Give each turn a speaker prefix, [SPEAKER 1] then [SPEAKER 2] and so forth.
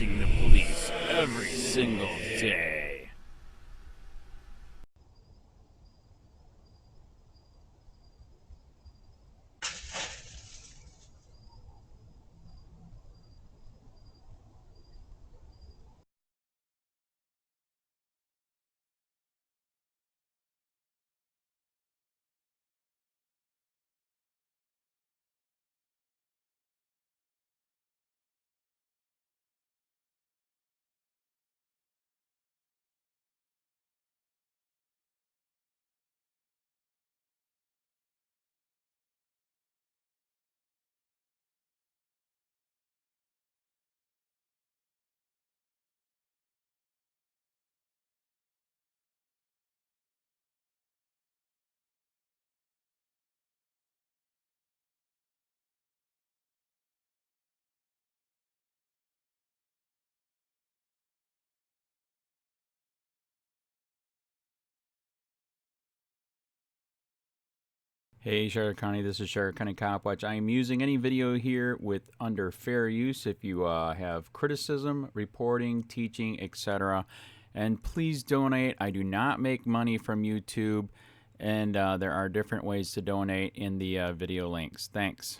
[SPEAKER 1] facing the police every single day. Hey Sheriff County, this is Sheriff County COPWATCH. I am using any video here with under fair use if you have criticism, reporting, teaching, etc. And please donate. I do not make money from YouTube, and there are different ways to donate in the video links. Thanks.